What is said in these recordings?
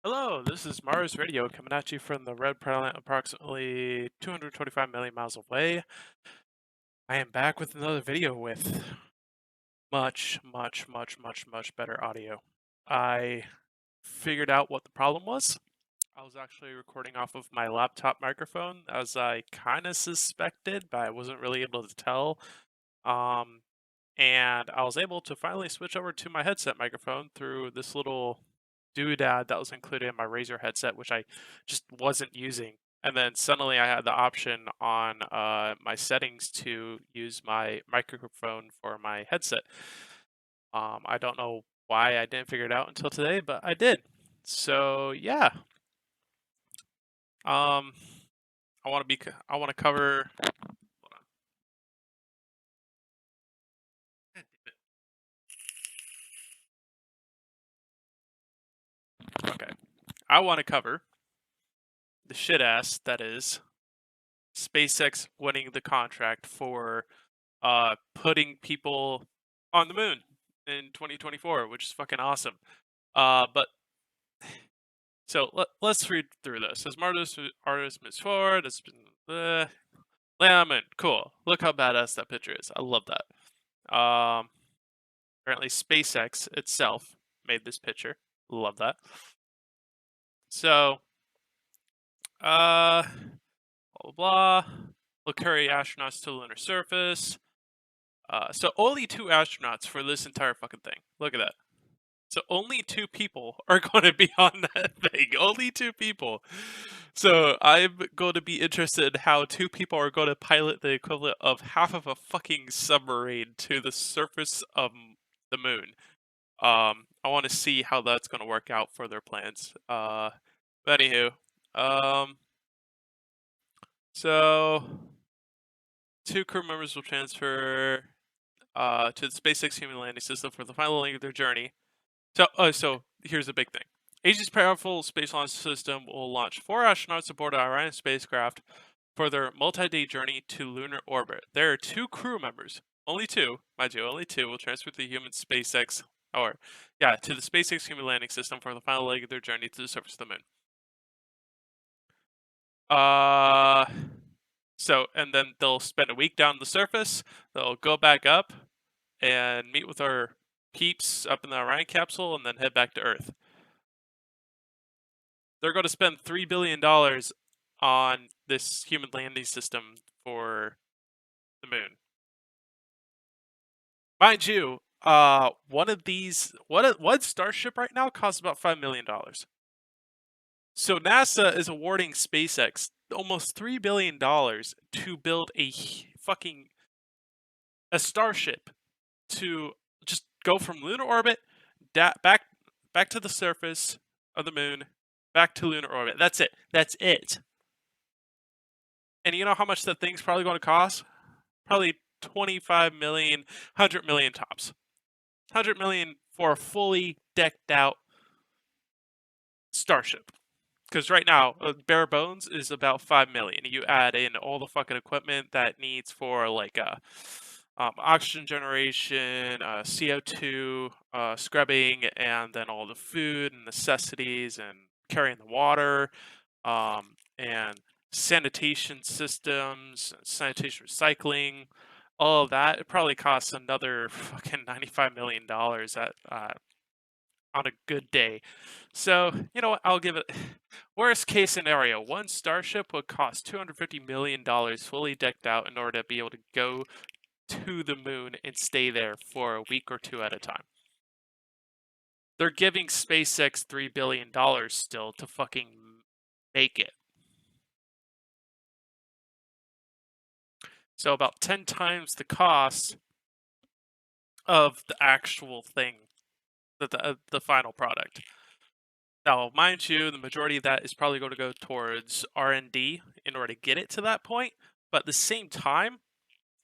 Hello, this is Mars Radio coming at you from the red planet approximately 225 million miles away. I am back with another video with much better audio. I figured out what the problem was. I was actually recording off of my laptop microphone as I kind of suspected, but I wasn't really able to tell. Um, and I was able to finally switch over to my headset microphone through this little doodad that was included in my Razer headset, which I just wasn't using. And then suddenly I had the option on my settings to use my microphone for my headset. I don't know why I didn't figure it out until today, but I did. So yeah, um, I want to cover. Hold on. Okay, I want to cover the shit ass that is SpaceX winning the contract for putting people on the moon in 2024, which is fucking awesome. But so let's read through this. As artist moves forward, it's been Lemon, cool. Look how badass that picture is. I love that. Apparently SpaceX itself made this picture. Love that. So, blah blah blah. Will carry astronauts to the lunar surface. So only two astronauts for this entire fucking thing. Look at that. So only two people are going to be on that thing. Only two people. So I'm going to be interested in how two people are going to pilot the equivalent of half of a fucking submarine to the surface of the moon. I want to see how that's going to work out for their plans. But anywho, um, so two crew members will transfer to the SpaceX human landing system for the final leg of their journey. So here's the big thing. Asia's powerful space launch system will launch 4 astronauts aboard an Orion spacecraft for their multi-day journey to lunar orbit. There are 2 crew members, only 2, mind you, only 2 will transfer to the human SpaceX, to the SpaceX human landing system for the final leg of their journey to the surface of the moon. And then they'll spend a week down the surface. They'll go back up and meet with our peeps up in the Orion capsule, and then head back to Earth. They're going to spend $3 billion on this human landing system for the moon. Mind you, one Starship right now costs about $5 million. So NASA is awarding SpaceX almost $3 billion to build a Starship to just go from lunar orbit back to the surface of the moon, back to lunar orbit. That's it. That's it. And you know how much that thing's probably going to cost? Probably 25 million, 100 million tops. 100 million for a fully decked out Starship. Because right now, bare bones is about 5 million. You add in all the fucking equipment that needs for like oxygen generation, CO2 scrubbing, and then all the food and necessities and carrying the water, and sanitation systems, sanitation recycling, all of that. It probably costs another fucking $95 million at on a good day. So, you know what? I'll give it worst case scenario. One Starship would cost $250 million fully decked out in order to be able to go to the moon and stay there for a week or two at a time. They're giving SpaceX $3 billion still to fucking make it. So about 10 times the cost of the actual thing, the final product. Now, mind you, the majority of that is probably going to go towards R&D in order to get it to that point. But at the same time,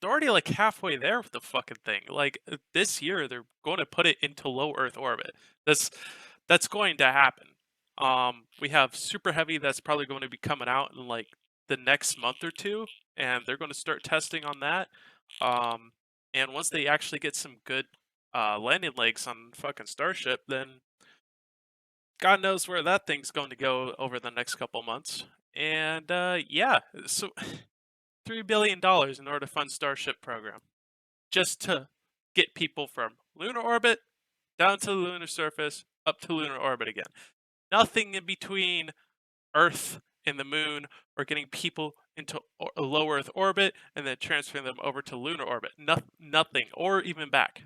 they're already like halfway there with the fucking thing. Like this year, they're going to put it into low Earth orbit. That's going to happen. We have Super Heavy that's probably going to be coming out in like the next month or two, and they're going to start testing on that. And once they actually get some good landing legs on fucking Starship, then God knows where that thing's going to go over the next couple months. And yeah, so $3 billion in order to fund Starship program, just to get people from lunar orbit down to the lunar surface, up to lunar orbit again. Nothing in between Earth and the moon, or getting people into a low Earth orbit and then transferring them over to lunar orbit. Nothing, or even back.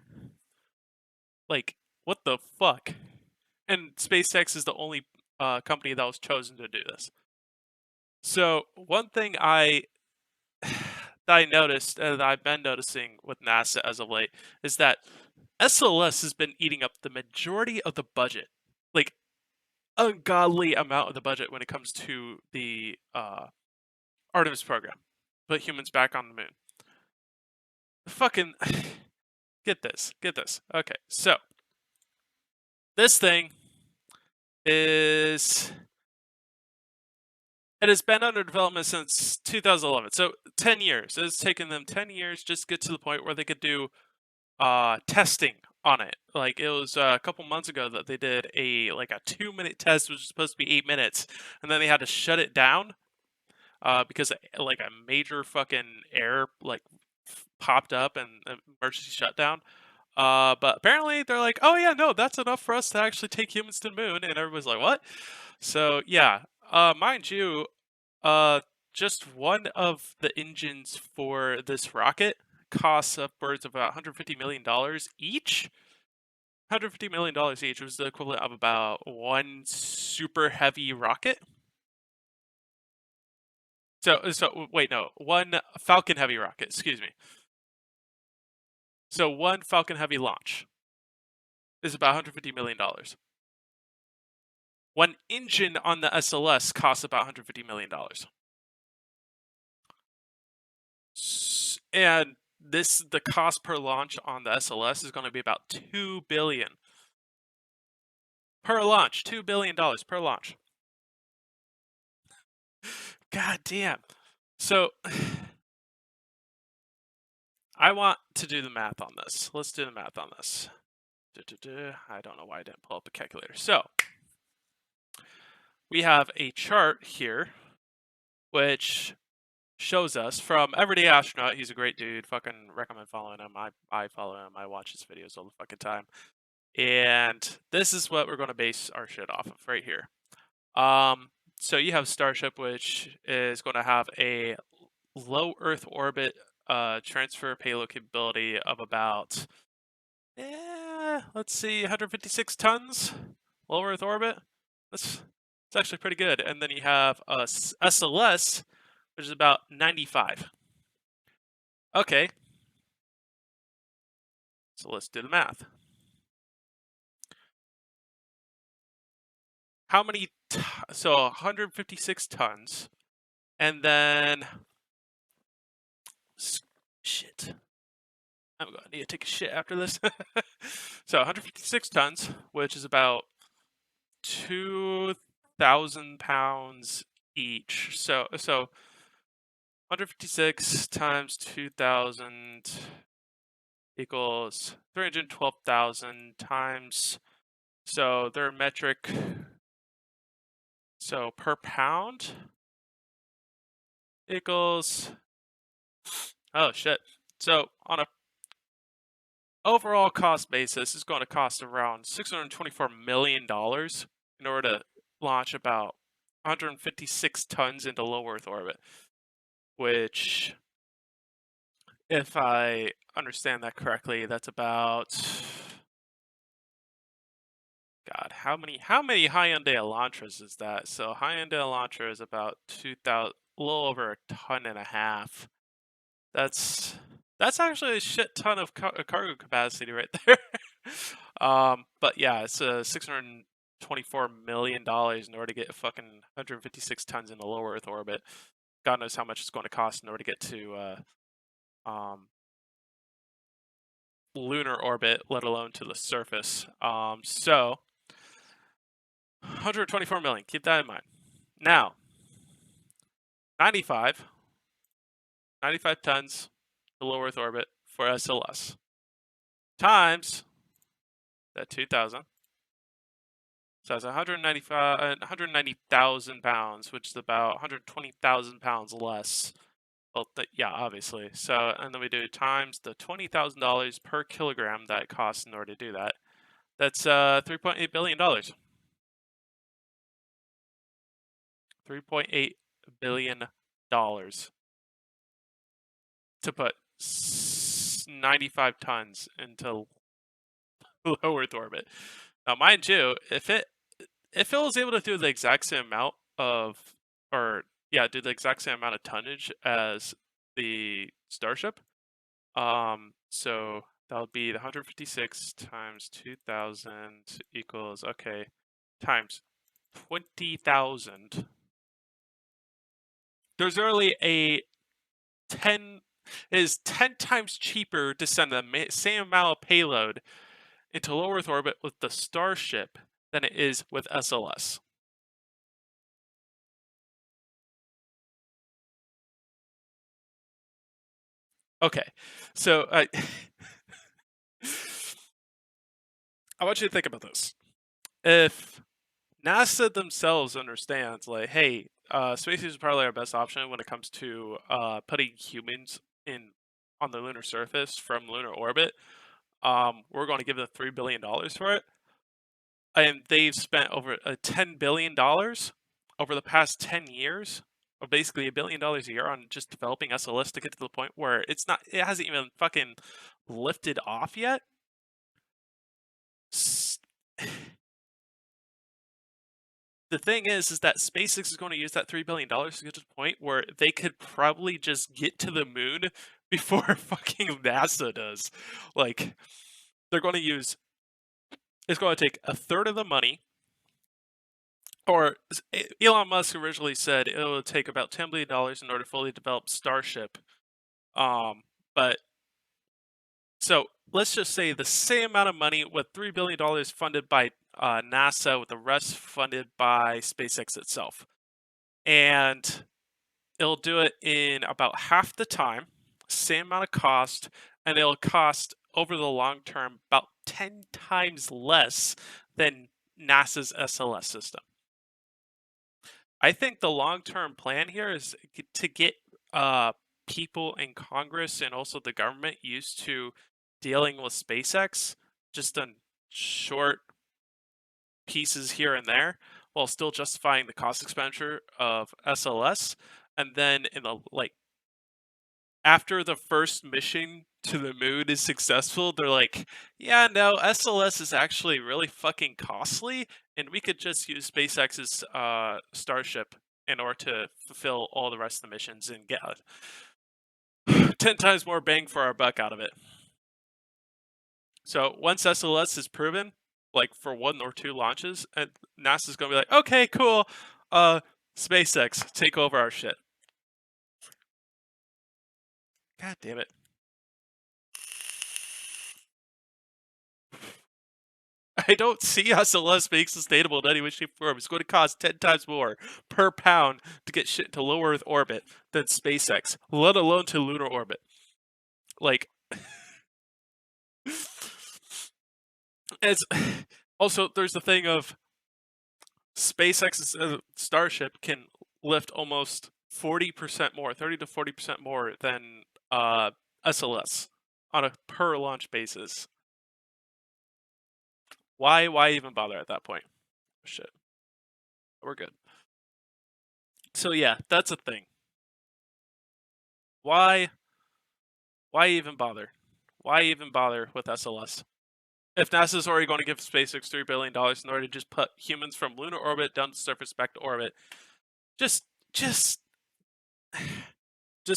Like, what the fuck? And SpaceX is the only company that was chosen to do this. So one thing that I noticed, and that I've been noticing with NASA as of late, is that SLS has been eating up the majority of the budget, like ungodly amount of the budget when it comes to the Artemis program, put humans back on the moon. Fucking get this. Okay, so this thing it has been under development since 2011. So 10 years. It's taken them 10 years just to get to the point where they could do testing on it. Like, it was a couple months ago that they did a 2-minute test, which was supposed to be 8 minutes, and then they had to shut it down because like a major fucking error popped up and emergency shutdown. But apparently they're like, oh yeah, no, that's enough for us to actually take humans to the moon, and everybody's like, what? So yeah, mind you, just one of the engines for this rocket costs upwards of about $150 million each. $150 million each was the equivalent of about one super heavy rocket. So wait, no, one Falcon Heavy rocket. Excuse me. So one Falcon Heavy launch is about $150 million. One engine on the SLS costs about $150 million. And the cost per launch on the SLS is going to be about $2 billion per launch. $2 billion per launch. God damn. So I want to do the math on this. Let's do the math on this. I don't know why I didn't pull up a calculator. So we have a chart here which shows us from Everyday Astronaut. He's a great dude. Fucking recommend following him. I follow him. I watch his videos all the fucking time. And this is what we're going to base our shit off of right here. So you have Starship, which is going to have a low Earth orbit transfer payload capability of about, let's see, 156 tons. Low Earth orbit. It's actually pretty good. And then you have a SLS, which is about 95. Okay. So let's do the math. How many? So 156 tons, and then shit. I'm gonna need to take a shit after this. So 156 tons, which is about 2,000 pounds each. So 156 times 2,000 equals 312,000 times. So their metric. So per pound equals, oh shit. So on a overall cost basis, it's going to cost around $624 million in order to launch about 156 tons into low Earth orbit, which, if I understand that correctly, that's about, God, how many high-end Elantras is that? So high-end Elantra is about 2,000, a little over a ton and a half. That's actually a shit ton of cargo capacity right there. But yeah, it's $624 million in order to get fucking 156 tons in the low Earth orbit. God knows how much it's going to cost in order to get to lunar orbit, let alone to the surface. So 124 million. Keep that in mind. Now, 95 tons to low Earth orbit for SLS times that 2,000. So it's 190,000 pounds, which is about 120,000 pounds less. Well, yeah, obviously. So, and then we do times the $20,000 per kilogram that it costs in order to do that. That's $3.8 billion. $3.8 billion to put 95 tons into low Earth orbit. Now, mind you, if it was able to do the exact same amount of, or yeah, do the exact same amount of tonnage as the Starship, so that would be the 156 times 2,000 equals, okay, times 20,000. There's only a 10, it is 10 times cheaper to send the same amount of payload into low Earth orbit with the Starship than it is with SLS. Okay, so I want you to think about this. If NASA themselves understands, like, hey, space is probably our best option when it comes to putting humans in on the lunar surface from lunar orbit, we're going to give them $3 billion for it, and they've spent over $10 billion over the past 10 years, or basically $1 billion a year on just developing SLS to get to the point where it hasn't even fucking lifted off yet. The thing is that SpaceX is going to use that $3 billion to get to the point where they could probably just get to the moon before fucking NASA does. Like, they're going to use, it's going to take a third of the money, or Elon Musk originally said it would take about $10 billion in order to fully develop Starship. But, so let's just say the same amount of money with $3 billion funded by NASA, with the rest funded by SpaceX itself. And it'll do it in about half the time, same amount of cost, and it'll cost over the long term about 10 times less than NASA's SLS system. I think the long-term plan here is to get people in Congress and also the government used to dealing with SpaceX, just on short pieces here and there, while still justifying the cost expenditure of SLS. And then in the after the first mission to the moon is successful, they're like, yeah, no, SLS is actually really fucking costly, and we could just use SpaceX's Starship in order to fulfill all the rest of the missions and get 10 times more bang for our buck out of it. So once SLS is proven, like for 1 or 2 launches, and NASA's gonna be like, okay, cool, SpaceX, take over our shit. God damn it. I don't see SLS being sustainable in any way, shape, or form. It's going to cost 10 times more per pound to get shit to low Earth orbit than SpaceX, let alone to lunar orbit. Like, it's also, there's the thing of SpaceX's Starship can lift almost 40% more, 30 to 40% more than SLS on a per launch basis. Why even bother at that point? Shit. We're good. So yeah, that's a thing. Why even bother? Why even bother with SLS? If NASA's already going to give SpaceX $3 billion in order to just put humans from lunar orbit down to surface back to orbit, just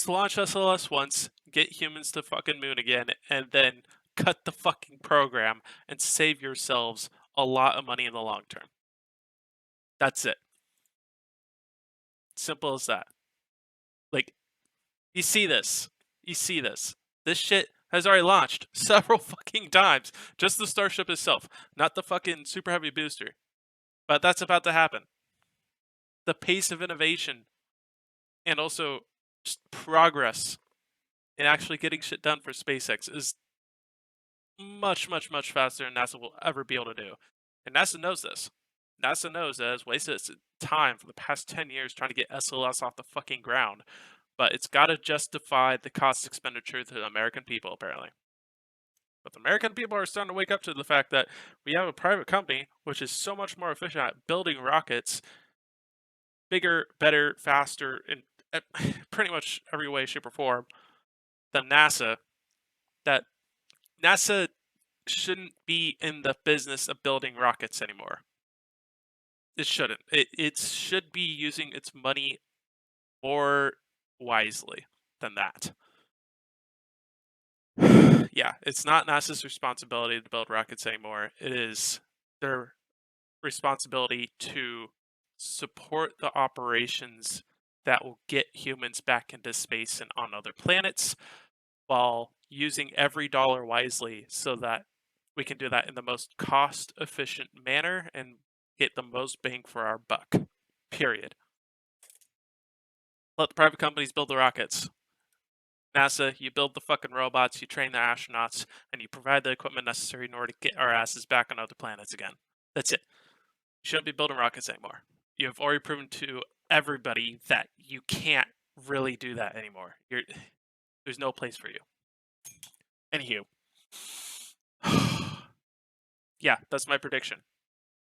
launch SLS once, get humans to fucking moon again, and then cut the fucking program and save yourselves a lot of money in the long term. That's it. Simple as that. Like, you see this. This shit has already launched several fucking times. Just the Starship itself, not the fucking Super Heavy booster. But that's about to happen. The pace of innovation and also just progress in actually getting shit done for SpaceX is much, much, much faster than NASA will ever be able to do. And NASA knows this. NASA knows that it's wasted its time for the past 10 years trying to get SLS off the fucking ground, but it's got to justify the cost expenditure to the American people, apparently. But the American people are starting to wake up to the fact that we have a private company which is so much more efficient at building rockets, bigger, better, faster, in pretty much every way, shape, or form than NASA, that NASA shouldn't be in the business of building rockets anymore. It shouldn't. It should be using its money more wisely than that. Yeah, it's not NASA's responsibility to build rockets anymore. It is their responsibility to support the operations that will get humans back into space and on other planets while using every dollar wisely so that we can do that in the most cost efficient manner and get the most bang for our buck. Period. Let the private companies build the rockets. NASA, you build the fucking robots, you train the astronauts, and you provide the equipment necessary in order to get our asses back on other planets again. That's it. You shouldn't be building rockets anymore. You have already proven to everybody that you can't really do that anymore. There's no place for you. Anywho. Yeah, that's my prediction.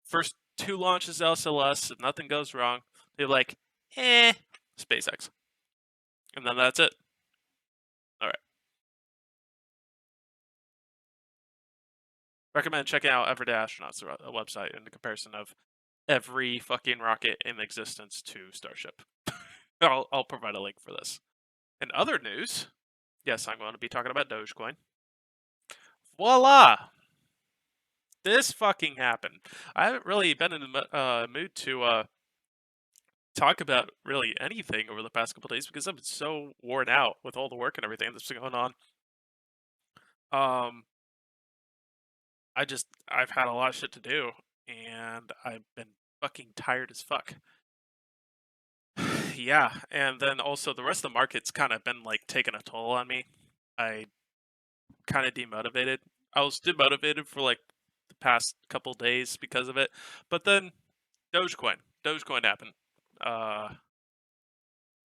First 2 launches SLS, if nothing goes wrong, they're like, SpaceX. And then that's it. Alright. Recommend checking out Everyday Astronauts, a website in the comparison of every fucking rocket in existence to Starship. I'll provide a link for this. In other news, yes, I'm going to be talking about Dogecoin. Voila! This fucking happened. I haven't really been in the mood to talk about really anything over the past couple days because I've been so worn out with all the work and everything that's been going on. I've had a lot of shit to do, and I've been fucking tired as fuck. Yeah, and then also the rest of the market's kind of been like taking a toll on me. I kind of demotivated. I was demotivated for like the past couple days because of it, but then Dogecoin happened.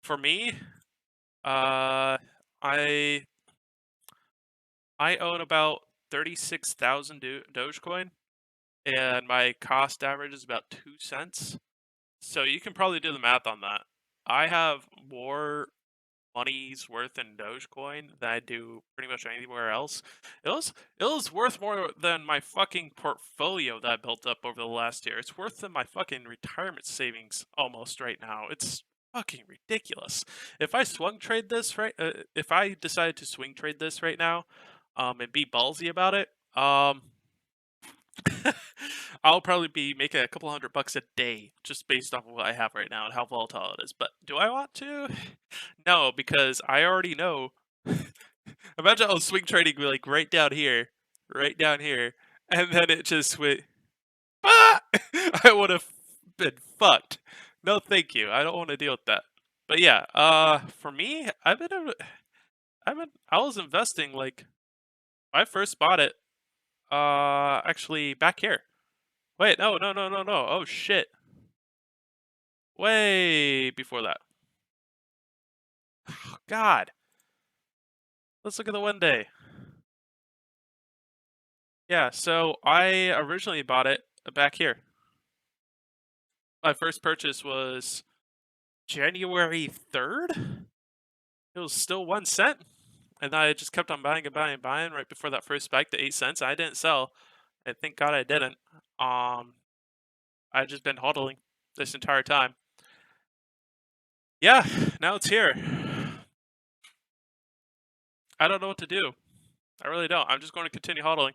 For me, I own about 36,000 Dogecoin, and my cost average is about 2 cents. So you can probably do the math on that. I have more money's worth in Dogecoin than I do pretty much anywhere else. It was worth more than my fucking portfolio that I built up over the last year. It's worth than my fucking retirement savings almost right now. It's fucking ridiculous. If I if I decided to swing trade this right now, and be ballsy about it, I'll probably be making a couple $100 a day just based off of what I have right now and how volatile it is. But do I want to? No, because I already know. Imagine I was swing trading like right down here, and then it just went. Ah! I would have been fucked. No, thank you. I don't want to deal with that. But yeah, for me, I was investing like I first bought it. Actually, back here. Wait, no. Oh shit. Way before that. God. Let's look at the one day. Yeah, so I originally bought it back here. My first purchase was January 3rd. It was still 1 cent. And I just kept on buying and buying and buying right before that first spike to 8 cents. I didn't sell. And thank God I didn't. I've just been hodling this entire time. Yeah, now it's here. I don't know what to do. I really don't. I'm just going to continue hodling.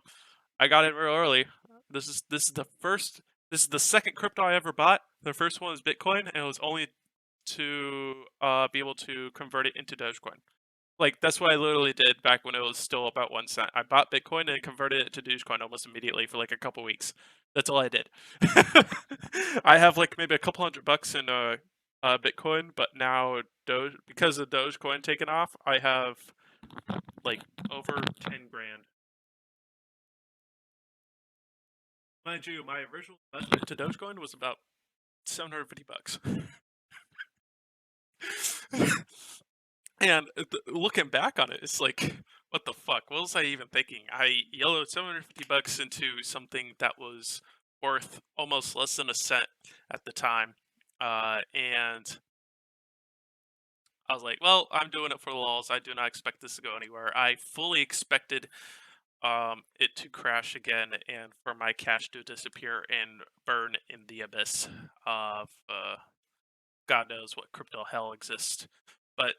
I got in real early. This is the second crypto I ever bought. The first one was Bitcoin, and it was only to be able to convert it into Dogecoin. Like that's what I literally did back when it was still about 1 cent. I bought Bitcoin and converted it to Dogecoin almost immediately for like a couple weeks. That's all I did. I have like maybe a couple $100 in Bitcoin, but now because of Dogecoin taking off, I have like over 10 grand. Mind you, my original investment to Dogecoin was about $750. And looking back on it, it's like, what the fuck? What was I even thinking? I yellowed $750 into something that was worth almost less than a cent at the time. And I was like, well, I'm doing it for the lulz. I do not expect this to go anywhere. I fully expected it to crash again and for my cash to disappear and burn in the abyss of God knows what crypto hell exists. But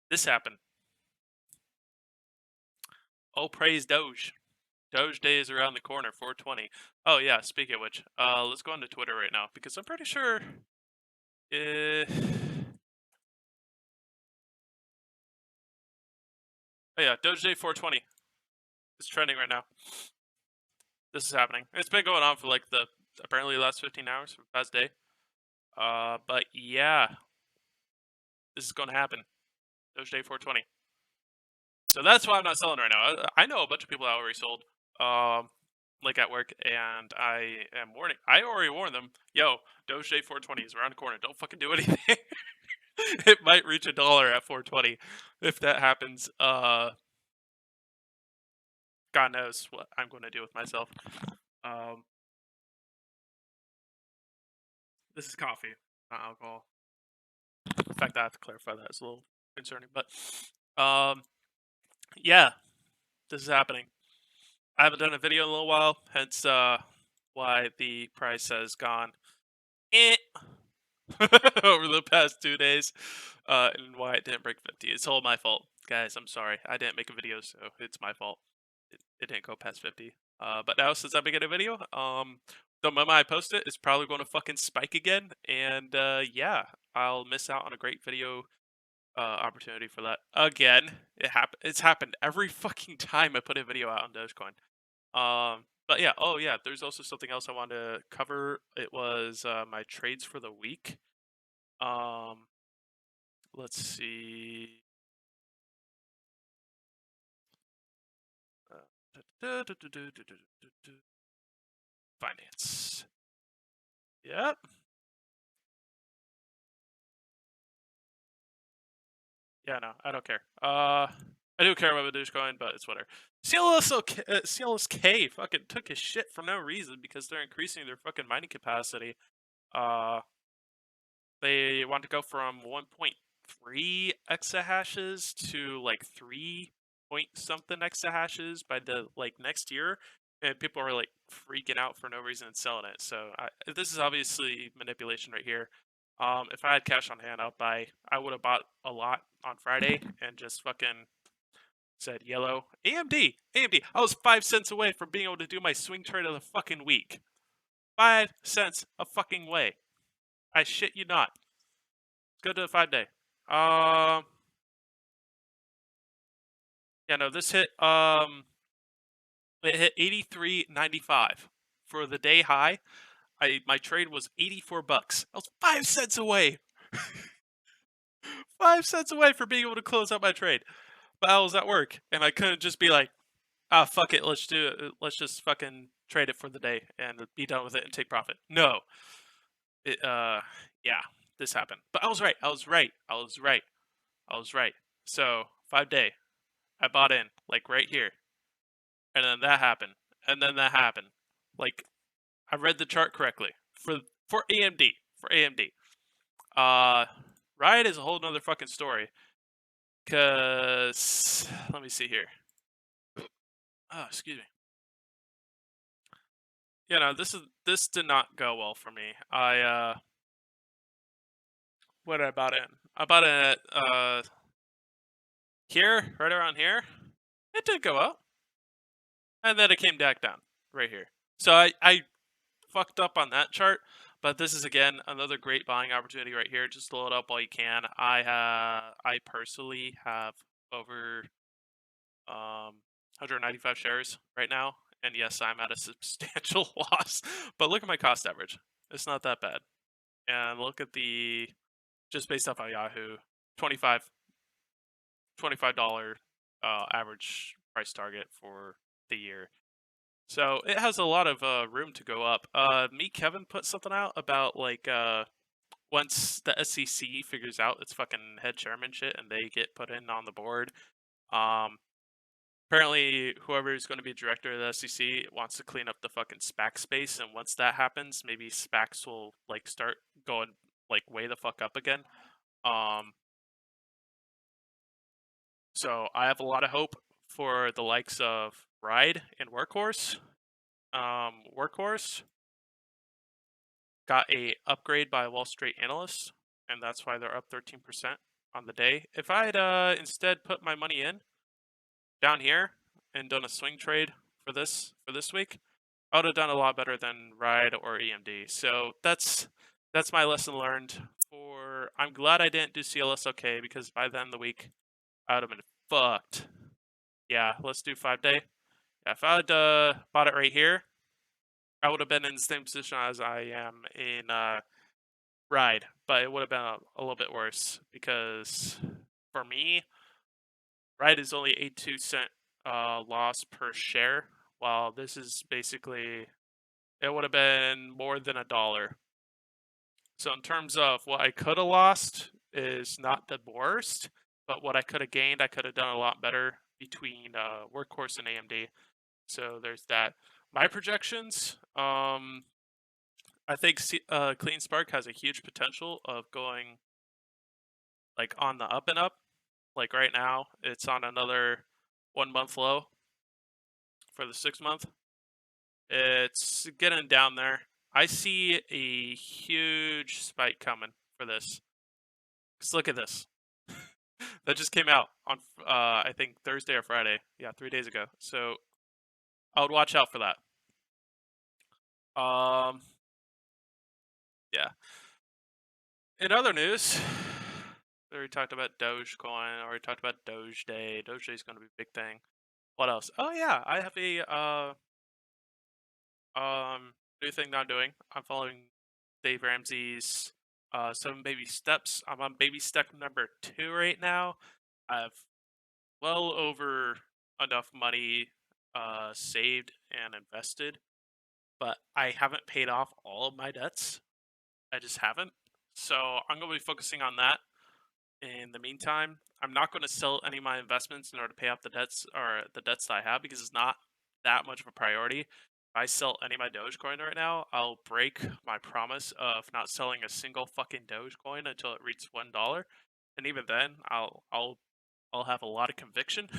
this happened. Oh, praise Doge. Doge Day is around the corner, 420. Oh yeah, speaking of which, let's go onto Twitter right now because I'm pretty sure. Oh yeah, Doge Day 420 is trending right now. This is happening. It's been going on for like the apparently the last 15 hours, for the past day. But yeah, this is going to happen. Doge Day 420. So that's why I'm not selling right now. I know a bunch of people that already sold, like at work, and I am warning. I already warned them. Yo, Doge Day 420 is around the corner. Don't fucking do anything. It might reach $1 at 420. If that happens, God knows what I'm going to do with myself. This is coffee, not alcohol. In fact, I have to clarify that. It's a little concerning, but yeah, this is happening. I haven't done a video in a little while, hence why the price has gone over the past 2 days, and why it didn't break 50. It's all my fault, guys. I'm sorry. I didn't make a video, so it's my fault. It didn't go past 50. But now since I've been getting a video, the moment I post it, it's probably going to fucking spike again, and yeah, I'll miss out on a great video opportunity for that again. It's happened every fucking time I put a video out on Dogecoin. But yeah, oh yeah, there's also something else I wanted to cover. It was my trades for the week. Let's see. Finance. Yep. Yeah, no, I don't care. I do care about Dogecoin, but it's whatever. CLSK fucking took his shit for no reason because they're increasing their fucking mining capacity. They want to go from 1.3 exahashes to like 3 point something exahashes by the like next year, and people are like freaking out for no reason and selling it. So this is obviously manipulation right here. If I had cash on hand, I would have bought a lot on Friday and just fucking said yellow AMD. I was 5 cents away from being able to do my swing trade of the fucking week. 5 cents a fucking way. I shit you not. Let's go to the 5-day. Yeah, no, this hit it hit 83.95 for the day high. My trade was $84. I was 5 cents away. 5 cents away from being able to close out my trade. But I was at work and I couldn't just be like, ah, fuck it, let's do it. Let's just fucking trade it for the day and be done with it and take profit. No. Yeah, this happened. But I was right. So 5-day, I bought in, like right here. And then that happened. And then that happened. Like, I read the chart correctly. For AMD. Riot is a whole nother fucking story. Cause let me see here. Oh, excuse me. Yeah, no, this did not go well for me. What did I bought in? I bought in at here, right around here. It did go up. And then it came back down. Right here. So I fucked up on that chart, but this is again another great buying opportunity right here. Just load up while you can. I personally have over 195 shares right now, and yes, I'm at a substantial loss. But look at my cost average; it's not that bad. And look at the just based off of Yahoo, 25 $25 average price target for the year. So it has a lot of room to go up. Me, Kevin put something out about like once the SEC figures out its fucking head chairman shit and they get put in on the board. Um, Apparently, whoever is going to be director of the SEC wants to clean up the fucking SPAC space, and once that happens, maybe SPACs will like start going like way the fuck up again. Um, so I have a lot of hope for the likes of Ride and Workhorse. Workhorse got a upgrade by Wall Street analysts, and that's why they're up 13% on the day. If I had instead put my money in down here and done a swing trade for this week, I would have done a lot better than Ride or EMD. So that's my lesson learned. I'm glad I didn't do CLSOK because by the end of the week I would have been fucked. Yeah, let's do 5-day. Yeah, if I had bought it right here, I would have been in the same position as I am in Ride, but it would have been a little bit worse because for me, Ride is only 82-cent loss per share, while this is basically it would have been more than $1. So in terms of what I could have lost is not the worst, but what I could have gained, I could have done a lot better between Workhorse and AMD. So there's that. My projections, I think Clean Spark has a huge potential of going like on the up and up. Like right now, it's on another 1 month low for the 6 month. It's getting down there. I see a huge spike coming for this. Just look at this. That just came out on I think Thursday or Friday. Yeah, 3 days ago. So I would watch out for that. Um, yeah. In other news, we already talked about Dogecoin. Already talked about Doge Day. Doge Day is going to be a big thing. What else? Oh yeah, I have a new thing that I'm doing. I'm following Dave Ramsey's 7 baby steps. I'm on baby step number 2 right now. I've well over enough money saved and invested, but I haven't paid off all of my debts. I just haven't. So I'm going to be focusing on that. In the meantime, I'm not going to sell any of my investments in order to pay off the debts or the debts that I have because it's not that much of a priority. If I sell any of my Dogecoin right now, I'll break my promise of not selling a single fucking Dogecoin until it reaches $1. And even then, I'll have a lot of conviction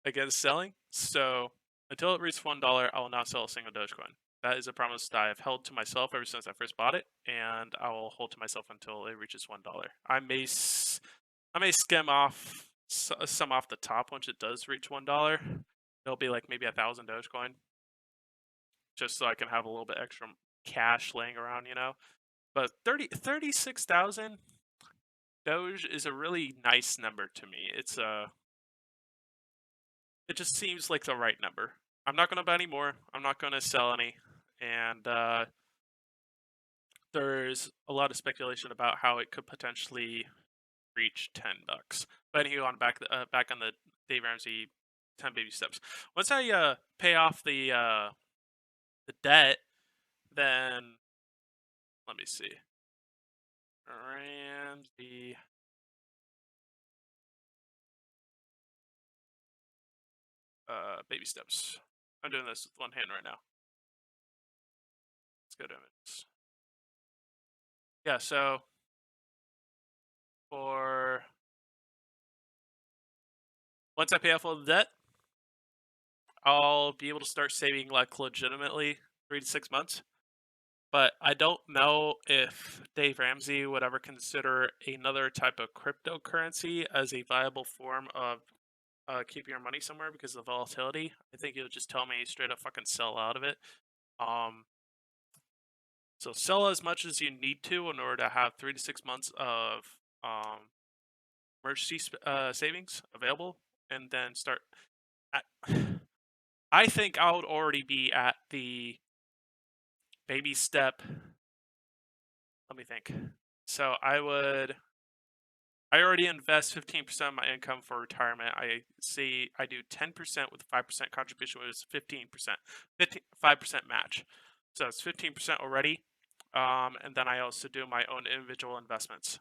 against selling. So until it reaches $1, I will not sell a single Dogecoin. That is a promise that I have held to myself ever since I first bought it, and I will hold to myself until it reaches $1. I may skim off some off the top once it does reach $1. It'll be like maybe 1,000 Dogecoin, just so I can have a little bit extra cash laying around, you know. But 36,000 Doge is a really nice number to me. It just seems like the right number. I'm not going to buy any more. I'm not going to sell any. And there's a lot of speculation about how it could potentially reach $10. But anyway, back on the Dave Ramsey 10 baby steps. Once I pay off the debt, then let me see. Ramsey baby steps. I'm doing this with one hand right now. Let's go to images. Yeah, so for once I pay off all the debt, I'll be able to start saving like legitimately 3 to 6 months. But I don't know if Dave Ramsey would ever consider another type of cryptocurrency as a viable form of keeping your money somewhere because of the volatility. I think he'll just tell me straight up fucking sell out of it. Um, so sell as much as you need to in order to have 3 to 6 months of emergency savings available, and then start. I think I would already be at the baby step. Let me think. So I I already invest 15% of my income for retirement. I say I do 10% with 5% contribution, which is 15%, 5% match. So it's 15% already. And then I also do my own individual investments,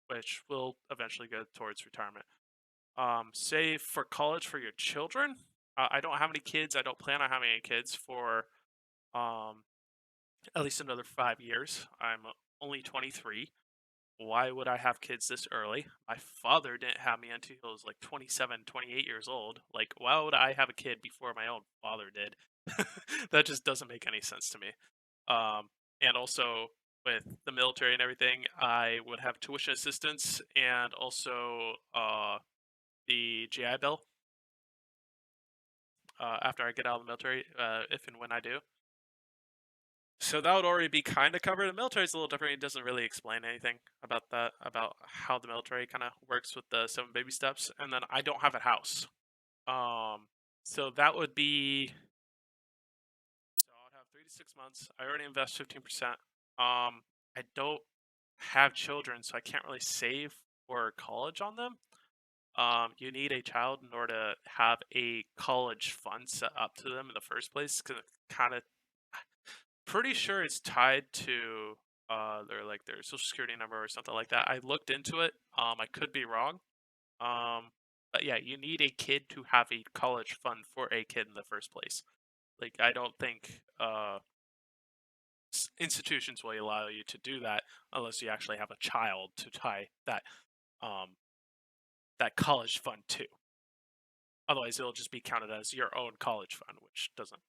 which will eventually go towards retirement. Save for college for your children. I don't have any kids. I don't plan on having any kids for um, at least another 5 years. I'm only 23. Why would I have kids this early? My father didn't have me until he was like 27, 28 years old. Like, why would I have a kid before my own father did? That just doesn't make any sense to me. And also, with the military and everything, I would have tuition assistance and also the GI Bill after I get out of the military, if and when I do. So that would already be kind of covered. The military is a little different. It doesn't really explain anything about that, about how the military kind of works with the 7 baby steps. And then I don't have a house. So that would be, so I'd have 3 to 6 months. I already invest 15%. I don't have children, so I can't really save for college on them. You need a child in order to have a college fund set up to them in the first place, because it kind of, pretty sure it's tied to their social security number or something like that. I looked into it. I could be wrong. But yeah, you need a kid to have a college fund for a kid in the first place. Like, I don't think institutions will allow you to do that unless you actually have a child to tie that college fund to. Otherwise, it'll just be counted as your own college fund, which doesn't.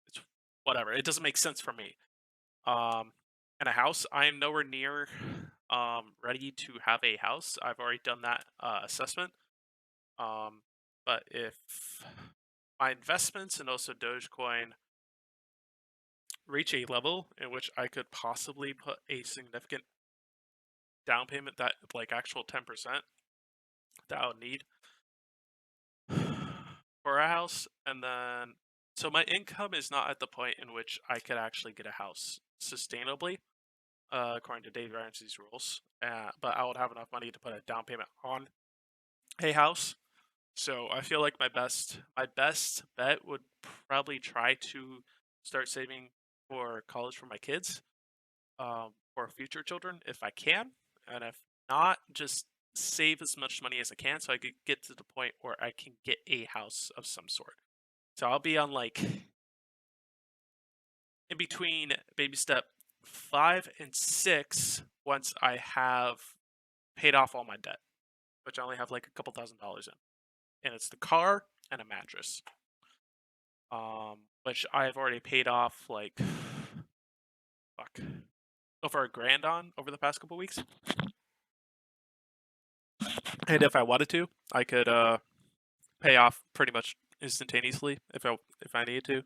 It's whatever. It doesn't make sense for me. And a house, I am nowhere near ready to have a house. I've already done that assessment. But if my investments and also Dogecoin reach a level in which I could possibly put a significant down payment, that like actual 10% that I would need for a house, and then so my income is not at the point in which I could actually get a house sustainably, according to Dave Ramsey's rules. But I would have enough money to put a down payment on a house. So I feel like my best bet would probably try to start saving for college for my kids, or future children if I can, and if not, just save as much money as I can so I could get to the point where I can get a house of some sort. So I'll be on like in between baby step 5 and 6 once I have paid off all my debt, which I only have like a couple $1,000s in, and it's the car and a mattress, which I've already paid off like fuck over $1,000 on over the past couple weeks. And if I wanted to, I could pay off pretty much instantaneously if I needed to,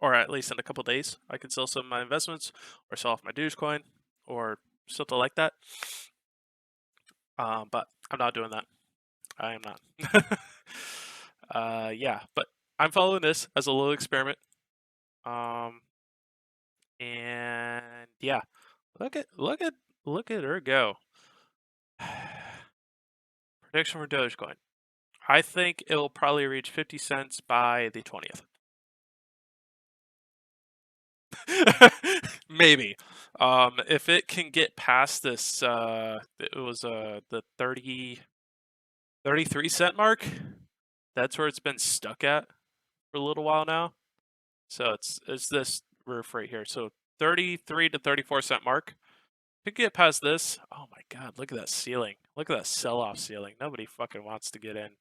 or at least in a couple days. I could sell some of my investments or sell off my Dogecoin or something like that. But I'm not doing that. I am not. Yeah, but I'm following this as a little experiment. And yeah, look at her go. Prediction for Dogecoin. I think it'll probably reach 50 cents by the 20th. Maybe. If it can get past this, it was the 33 cent mark. That's where it's been stuck at for a little while now. So it's this roof right here. So 33 to 34 cent mark. If it get past this, oh my god, look at that ceiling. Look at that sell-off ceiling. Nobody fucking wants to get in.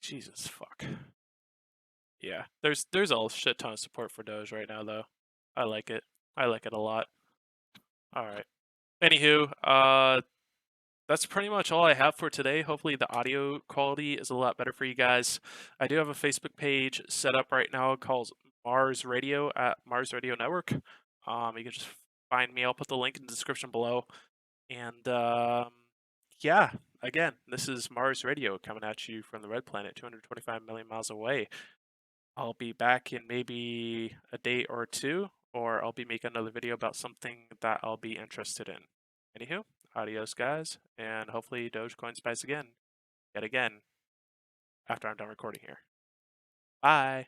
Jesus fuck. Yeah, there's a shit ton of support for Doge right now though. I like it. I like it a lot. All right. Anywho, that's pretty much all I have for today. Hopefully the audio quality is a lot better for you guys. I do have a Facebook page set up right now called Mars Radio at Mars Radio Network. You can just find me. I'll put the link in the description below. And yeah, again, this is Mars Radio coming at you from the Red Planet, 225 million miles away. I'll be back in maybe a day or two, or I'll be making another video about something that I'll be interested in. Anywho, Adios, guys, and hopefully Dogecoin spikes again, yet again, after I'm done recording here. Bye.